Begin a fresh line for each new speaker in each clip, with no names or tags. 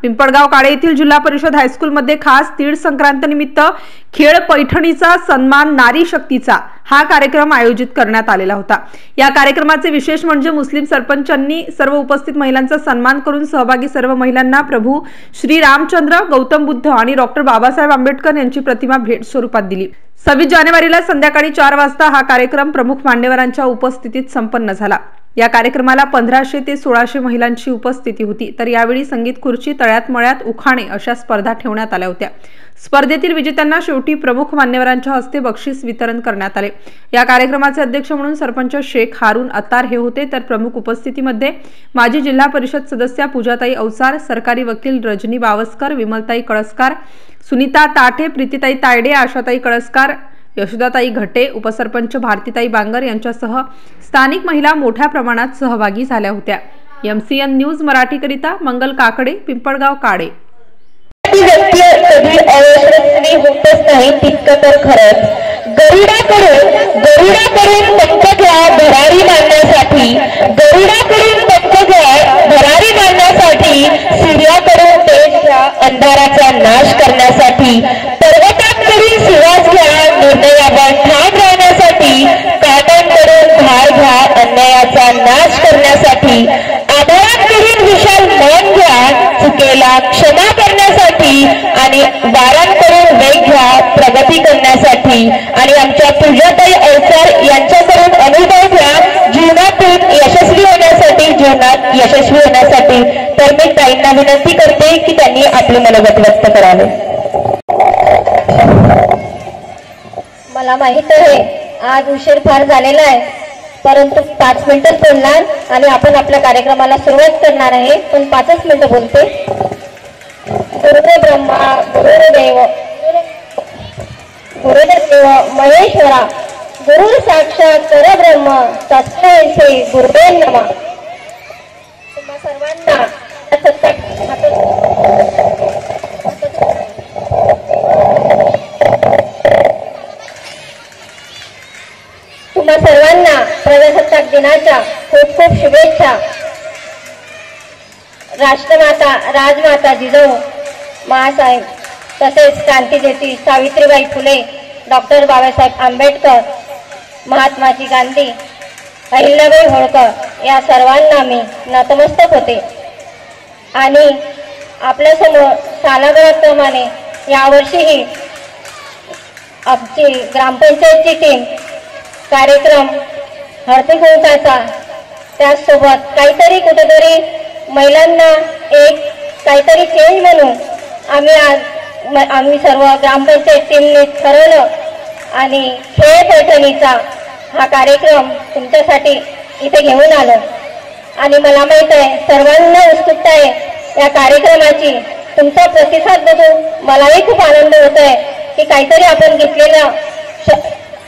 पिंपळगाव काळे येथील जिल्हा परिषद हायस्कूल मध्ये खास तीळ संक्रांत निमित्त खेळ पैठणीचा सन्मान नारी शक्तीचा हा कार्यक्रम आयोजित करण्यात आलेला होता। या कार्यक्रमाचे विशेष म्हणजे मुस्लिम सरपंचांनी सर्व उपस्थित महिलांचा सन्मान करून सहभागी सर्व महिलांना प्रभू श्री रामचंद्र, गौतम बुद्ध आणि डॉक्टर बाबासाहेब आंबेडकर यांची प्रतिमा भेट स्वरूपात दिली। 26 जानेवारीला संध्याकाळी 4 वाजता हा कार्यक्रम प्रमुख मान्यवरांच्या उपस्थितीत संपन्न झाला। या कार्यक्रमाला 1500 ते 1600 महिलांची उपस्थिती होती। तर यावेळी संगीत खुर्ची, तळ्यात मळ्यात उखाणे अशा स्पर्धा ठेवण्यात आल्या होत्या। स्पर्धेतील विजेत्यांना शेवटी प्रमुख मान्यवरांच्या हस्ते बक्षीस वितरण करण्यात आले। या कार्यक्रमाचे अध्यक्ष म्हणून सरपंच शेख हारून अत्तार हे होते। तर प्रमुख उपस्थितीमध्ये माजी जिल्हा परिषद सदस्या पूजाताई अवसार, सरकारी वकील रजनी बावस्कर, विमलताई कळसकार, सुनीता ताठे, प्रीतीताई तायडे, आशाताई कळसकार, यशोदाताई घटे, उपसरपंच भारतीताई बांगर यांच्यासह स्थानिक महिला मोठ्या प्रमाणात सहभागी झाल्या होत्या। MCN न्यूज मराठीकरिता मंगल काकडे, पिंपळगाव काळे।
कधी अयशस्वी होतच नाही तितकं तर खरंच गरुडाकडून पंकजा भरारी मारण्यासाठी सूर्याकडून तेजच्या अंधाराचा नाश करण्यासाठी, पर्वतांकडून सुवास घ्या निर्णयावर ठाम राहण्यासाठी, काटांकडून धार घ्या अन्यायाचा नाश करण्यासाठी, आधारांकडून विशाल मन घ्या चुकेला क्षमा करण्यासाठी आणि वारांकडून वेग घ्या प्रगती करण्यासाठी आणि आमच्या पूजाताई अवसार यांच्याकडून अनुभव घ्या जीवनातून यशस्वी होण्यासाठी। तर मी ताईंना विनंती करते की त्यांनी आपले मनोगत व्यक्त करावे। मला माहित आहे आज उशीर फार झालेला आहे, परंतु 5 मिनिटच बोलणार आणि आपण आपल्या कार्यक्रमाला सुरुवात करणार आहे। पण 5च मिनिटं बोलते। गुरुदेव ब्रह्मा गुरुदेव महेश्वरा, गुरु साक्षात परब्रह्म तस्मै श्री गुरुदेव नमः। तुम्हा सर्वांना प्रजासत्ताक दिनाच्या खूप खूप शुभेच्छा। राष्ट्रमाता राजमाता जिजाऊ महासाहेब तसेच क्रांतीज्योती सावित्रीबाई फुले, डॉक्टर बाबासाहेब आंबेडकर, महात्माजी गांधी, अहिल्याबाई होळकर या सर्वांना मी नतमस्तक होते। आणि आपल्यासमोर सालाबाराप्रमाणे यावर्षीही आमची ग्रामपंचायतची टीम कार्यक्रम हळदी कुंकाचा, त्याचसोबत काहीतरी कुठेतरी महिलांना एक काहीतरी चेंज म्हणून आम्ही सर्व ग्रामपंचायत टीमने ठरवलं आणि खेळ पैठणीचा हा कार्यक्रम तुमच्यासाठी इथे घेऊन आलो। आणि मला माहित आहे सर्वांना उत्सुकता आहे या कार्यक्रमाची। तुमचा प्रतिसाद बघून मलाही खूप आनंद होत आहे की काहीतरी आपण घेतलेला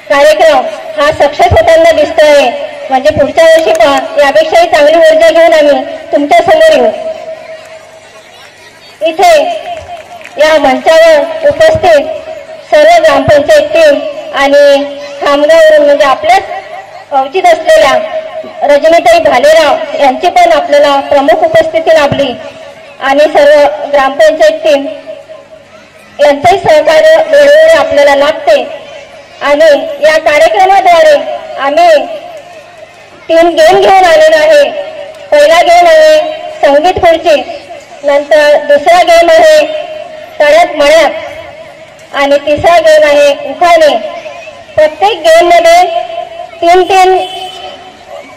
कार्यक्रम हा सक्सेस होताना दिसतोय। म्हणजे पुढच्या वर्षी पण यापेक्षाही चांगली ऊर्जा घेऊन आम्ही तुमच्या समोर येऊ। इथे या मंचावर उपस्थित सर्व ग्रामपंचायत टीम आणि खामगाववरून म्हणजे आपल्याच अवचित असलेल्या रजनीताई भालेराव यांची पण आपल्याला प्रमुख उपस्थिती लाभली आणि सर्व ग्रामपंचायत टीम यांचंही सहकार्य वेळोवेळी आपल्याला लाभते। आणि या कार्यक्रमाद्वारे आम्ही 3 गेम घेऊन आलेलो आहे। पहिला गेम आहे संगीत खुर्ची, नंतर दुसरा गेम आहे तळ्यात मळ्यात आणि तिसरा गेम आहे उखाणे। प्रत्येक गेम मध्ये 3-3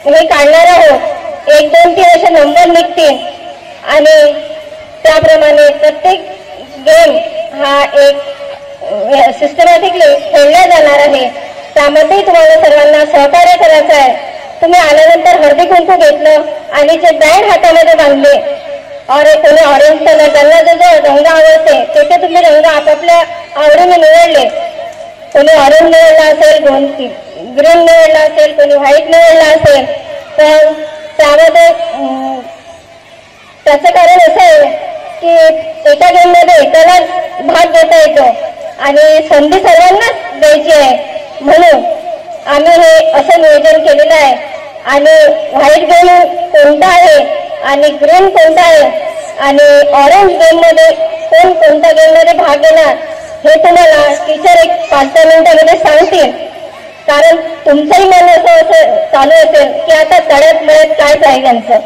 हे काढणार आहोत। 1, 2, 3 असे नंबर निघतील आणि त्याप्रमाणे प्रत्येक गेम हा एक सिस्टमॅटिकली खेळला जाणार आहे। त्यामध्ये तुम्हाला सर्वांना सहकार्य करायचं आहे। तुम्ही आल्यानंतर हळदी कुंकू घेतलं आणि जे बँड हातामध्ये बांधले और कोणी ऑरेंज कलर, ज्यांना जो रंग आवडते त्याचे तुम्ही रंग आपापल्या आवडीने निवडले। कोणी ऑरेंज निवडला असेल, कोणी ग्रीन निवडला असेल, कोणी व्हाईट निवडला असेल। तर त्यामध्ये त्याचं कारण असं आहे की एका गेममध्ये एकाला भाग घेता येतो आणि संधी सर्वांनाच द्यायची आहे, म्हणून आम्ही हे असं नियोजन केलेलं आहे। आणि व्हाईट गेम कोणता आहे आणि ग्रीन कोणता आहे आणि ऑरेंज गेम मध्ये कोण कोणत्या गेम मध्ये भाग घेणार हे तुम्हाला टीचर एक 5-10 मिनिटांमध्ये सांगतील. कारण तुमचंही मन असं चालू असेल की आता तळ्यात मळ्यात काय जाईल यांचं.